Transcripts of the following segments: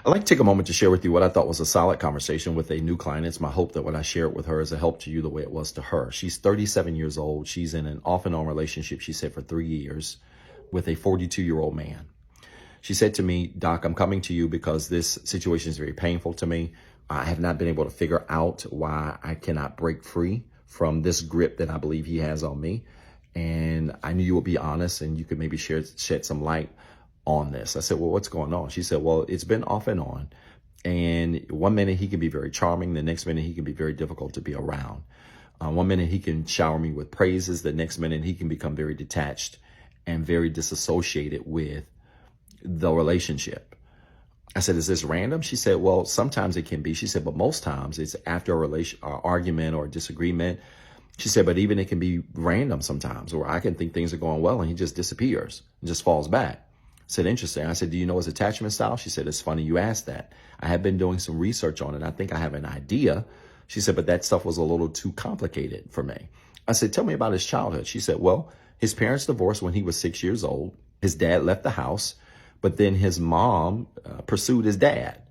I'd like to take a moment to share with you what I thought was a solid conversation with a new client. It's my hope that what I shared with her is a help to you the way it was to her. She's 37 years old. She's in an off and on relationship, she said, for 3 years with a 42-year-old man. She said to me, Doc, I'm coming to you because this situation is very painful to me. I have not been able to figure out why I cannot break free from this grip that I believe he has on me. And I knew you would be honest and you could maybe shed some light on this. I said, well, what's going on? She said, well, it's been off and on. And one minute he can be very charming. The next minute he can be very difficult to be around. One minute he can shower me with praises. The next minute he can become very detached and very disassociated with the relationship. I said, is this random? She said, well, sometimes it can be. She said, but most times it's after a argument or a disagreement. She said, but even it can be random sometimes, where I can think things are going well and he just disappears and just falls back. I said, interesting. I said, do you know his attachment style? She said, it's funny you asked that. I have been doing some research on it. I think I have an idea. She said, but that stuff was a little too complicated for me. I said, tell me about his childhood. She said, well, his parents divorced when he was 6 years old. His dad left the house, but then his mom pursued his dad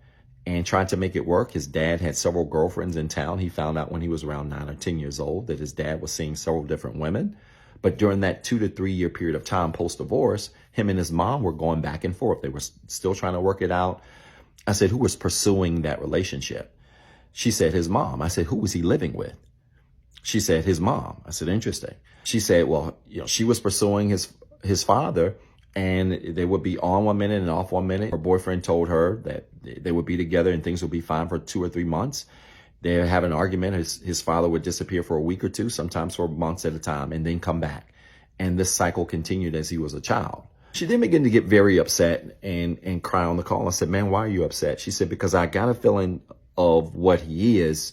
and tried to make it work. His dad had several girlfriends in town. He found out when he was around 9 or 10 years old that his dad was seeing several different women. But during that 2 to 3 year period of time post-divorce, him and his mom were going back and forth. They were still trying to work it out. I said, who was pursuing that relationship? She said, his mom. I said, who was he living with? She said, his mom. I said, interesting. She said, well, she was pursuing his father, and they would be on 1 minute and off 1 minute. Her boyfriend told her that they would be together and things would be fine for 2 or 3 months. They would have an argument. His father would disappear for a week or two, sometimes for months at a time, and then come back. And this cycle continued as he was a child. She then began to get very upset and cry on the call. I said, man, why are you upset? She said, because I got a feeling of what he is,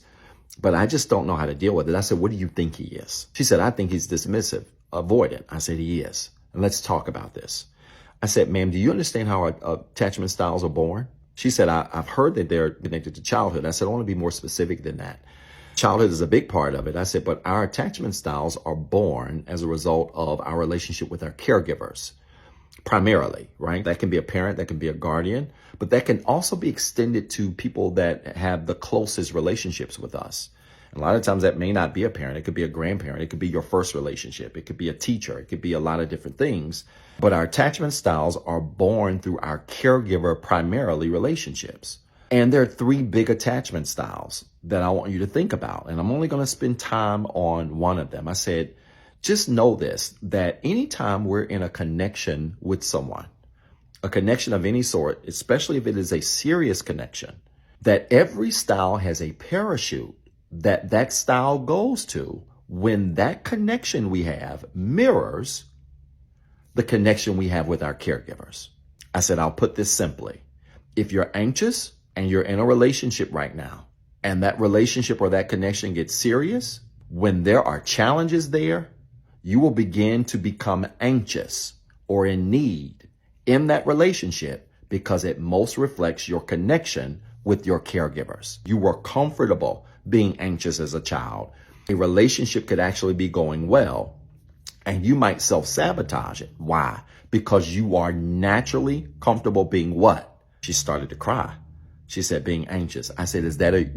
but I just don't know how to deal with it. I said, what do you think he is? She said, I think he's dismissive, avoidant. I said, he is. And let's talk about this. I said, ma'am, do you understand how our attachment styles are born? She said, I've heard that they're connected to childhood. I said, I want to be more specific than that. Childhood is a big part of it. I said, but our attachment styles are born as a result of our relationship with our caregivers, primarily, right? That can be a parent, that can be a guardian, but that can also be extended to people that have the closest relationships with us. And a lot of times that may not be a parent. It could be a grandparent. It could be your first relationship. It could be a teacher. It could be a lot of different things. But our attachment styles are born through our caregiver, primarily relationships. And there are 3 big attachment styles that I want you to think about. And I'm only going to spend time on one of them. I said, just know this, that anytime we're in a connection with someone, a connection of any sort, especially if it is a serious connection, that every style has a parachute that style goes to when that connection we have mirrors the connection we have with our caregivers. I said, I'll put this simply. If you're anxious and you're in a relationship right now, and that relationship or that connection gets serious, when there are challenges there, you will begin to become anxious or in need in that relationship because it most reflects your connection with your caregivers. You were comfortable being anxious as a child. A relationship could actually be going well, and you might self-sabotage it. Why? Because you are naturally comfortable being what? She started to cry. She said, being anxious. I said,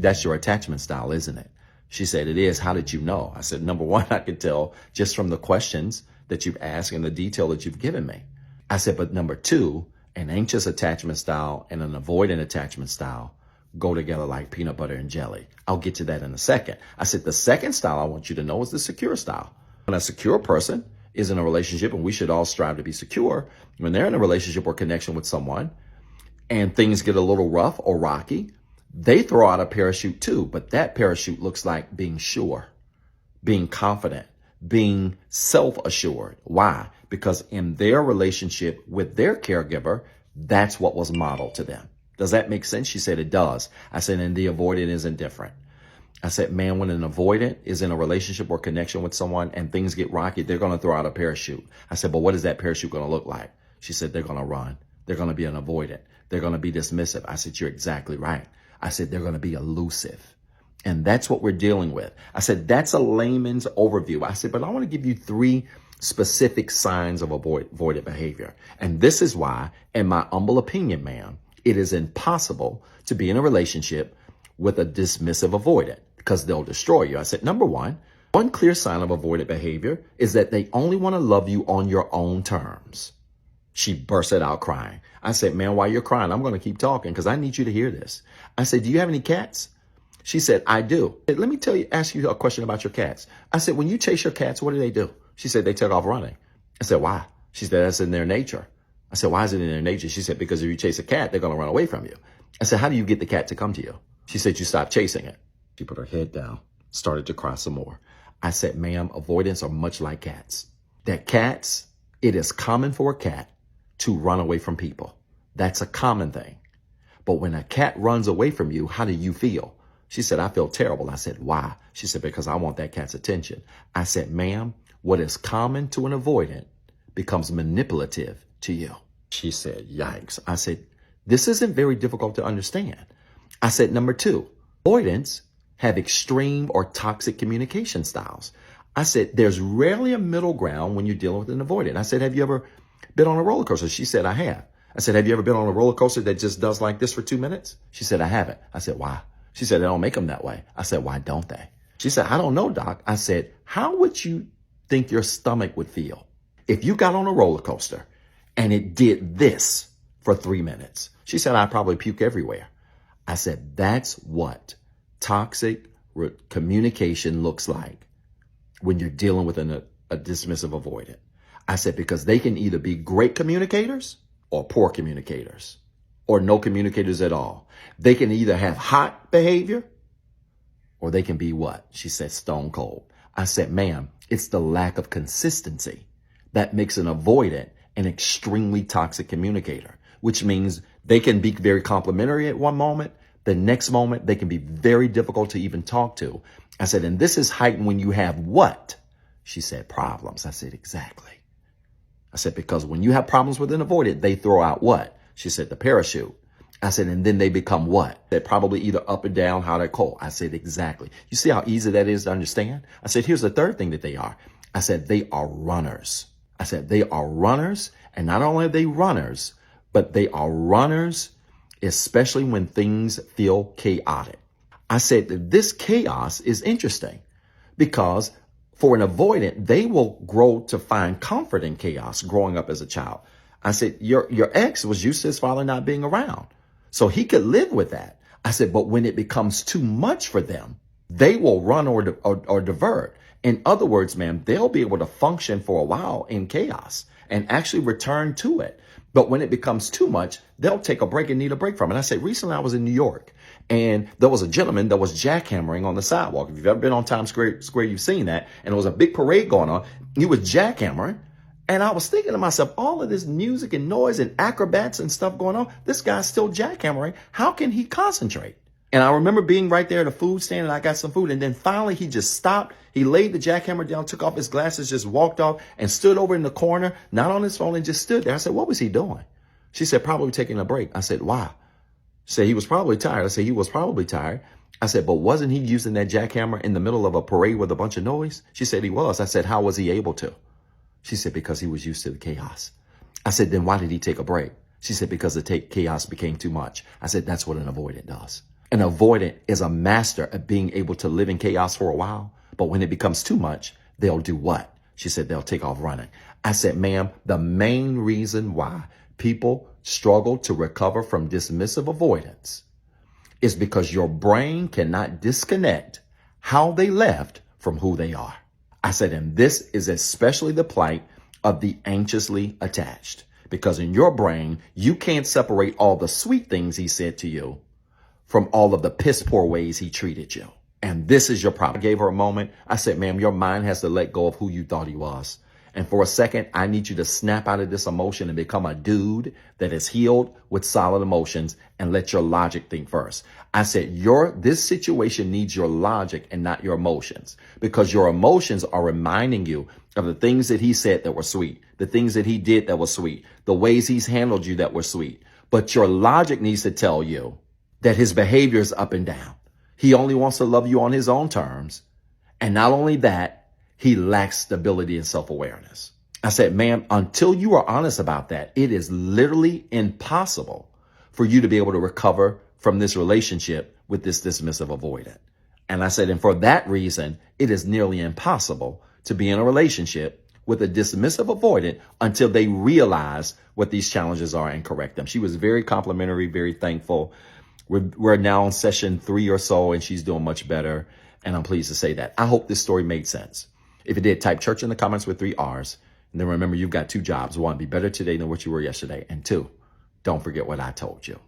that's your attachment style, isn't it? She said, it is. How did you know? I said, number one, I could tell just from the questions that you've asked and the detail that you've given me. I said, but number 2, an anxious attachment style and an avoidant attachment style go together like peanut butter and jelly. I'll get to that in a second. I said, the second style I want you to know is the secure style. When a secure person is in a relationship, and we should all strive to be secure, when they're in a relationship or connection with someone and things get a little rough or rocky, they throw out a parachute too, but that parachute looks like being sure, being confident, being self-assured. Why? Because in their relationship with their caregiver, that's what was modeled to them. Does that make sense? She said, it does. I said, and the avoidant isn't different. I said, man, when an avoidant is in a relationship or connection with someone and things get rocky, they're going to throw out a parachute. I said, but what is that parachute going to look like? She said, they're going to run. They're going to be an avoidant. They're going to be dismissive. I said, you're exactly right. I said, they're going to be elusive. And that's what we're dealing with. I said, that's a layman's overview. I said, but I want to give you 3 specific signs of avoidant behavior. And this is why, in my humble opinion, ma'am, It is impossible to be in a relationship with a dismissive avoidant because they'll destroy you. I said, number one clear sign of avoidant behavior is that they only want to love you on your own terms. She bursted out crying. I said, man, while you're crying, I'm going to keep talking because I need you to hear this. I said, do you have any cats? She said, I do. I said, let me ask you a question about your cats. I said, when you chase your cats, what do? She said, they take off running. I said, why? She said, that's in their nature. I said, why is it in their nature? She said, because if you chase a cat, they're going to run away from you. I said, how do you get the cat to come to you? She said, you stop chasing it. She put her head down, started to cry some more. I said, ma'am, avoidants are much like cats. That cats, it is common for a cat to run away from people. That's a common thing. But when a cat runs away from you, how do you feel? She said, I feel terrible. I said, why? She said, because I want that cat's attention. I said, ma'am, what is common to an avoidant becomes manipulative to you. She said, yikes. I said, this isn't very difficult to understand. I said, number two, avoidants have extreme or toxic communication styles. I said, there's rarely a middle ground when you're dealing with an avoidant. I said, have you ever been on a roller coaster? She said, I have. I said, have you ever been on a roller coaster that just does like this for 2 minutes? She said, I haven't. I said, why? She said, they don't make them that way. I said, why don't they? She said, I don't know, doc. I said, how would you think your stomach would feel if you got on a roller coaster and it did this for 3 minutes? She said, I'd probably puke everywhere. I said, that's what toxic communication looks like when you're dealing with a dismissive avoidant. I said, because they can either be great communicators or poor communicators or no communicators at all. They can either have hot behavior or they can be what? She said, stone cold. I said, ma'am, it's the lack of consistency that makes an avoidant an extremely toxic communicator, which means they can be very complimentary at one moment. The next moment, they can be very difficult to even talk to. I said, and this is heightened when you have what? She said, problems. I said, exactly. I said, because when you have problems with an avoidant, they throw out what? She said, the parachute. I said, and then they become what? They're probably either up or down, hot or cold. I said, exactly. You see how easy that is to understand? I said, here's the third thing that they are. I said, they are runners. I said, they are runners. And not only are they runners, but they are runners, especially when things feel chaotic. I said that this chaos is interesting because for an avoidant, they will grow to find comfort in chaos growing up as a child. I said, your ex was used to his father not being around, so he could live with that. I said, but when it becomes too much for them, they will run or divert. In other words, ma'am, they'll be able to function for a while in chaos and actually return to it. But when it becomes too much, they'll take a break and need a break from it. I said, recently I was in New York and there was a gentleman that was jackhammering on the sidewalk. If you've ever been on Times Square, you've seen that. And there was a big parade going on. He was jackhammering. And I was thinking to myself, all of this music and noise and acrobats and stuff going on, this guy's still jackhammering. How can he concentrate? And I remember being right there at a food stand and I got some food. And then finally he just stopped. He laid the jackhammer down, took off his glasses, just walked off and stood over in the corner, not on his phone, and just stood there. I said, what was he doing? She said, probably taking a break. I said, why? She said, he was probably tired. I said, he was probably tired. I said, but wasn't he using that jackhammer in the middle of a parade with a bunch of noise? She said he was. I said, how was he able to? She said, because he was used to the chaos. I said, then why did he take a break? She said, because the chaos became too much. I said, that's what an avoidant does. An avoidant is a master at being able to live in chaos for a while. But when it becomes too much, they'll do what? She said, they'll take off running. I said, ma'am, the main reason why people struggle to recover from dismissive avoidance is because your brain cannot disconnect how they left from who they are. I said, and this is especially the plight of the anxiously attached, because in your brain, you can't separate all the sweet things he said to you from all of the piss poor ways he treated you. And this is your problem. I gave her a moment. I said, ma'am, your mind has to let go of who you thought he was. And for a second, I need you to snap out of this emotion and become a dude that is healed with solid emotions and let your logic think first. I said, this situation needs your logic and not your emotions, because your emotions are reminding you of the things that he said that were sweet, the things that he did that were sweet, the ways he's handled you that were sweet. But your logic needs to tell you that his behavior is up and down. He only wants to love you on his own terms. And not only that, he lacks stability and self-awareness. I said, ma'am, until you are honest about that, it is literally impossible for you to be able to recover from this relationship with this dismissive avoidant. And I said, and for that reason, it is nearly impossible to be in a relationship with a dismissive avoidant until they realize what these challenges are and correct them. She was very complimentary, very thankful. We're now on session 3 or so, and she's doing much better. And I'm pleased to say that. I hope this story made sense. If it did, type church in the comments with 3 R's. And then remember, you've got 2 jobs. 1, be better today than what you were yesterday. And 2, don't forget what I told you.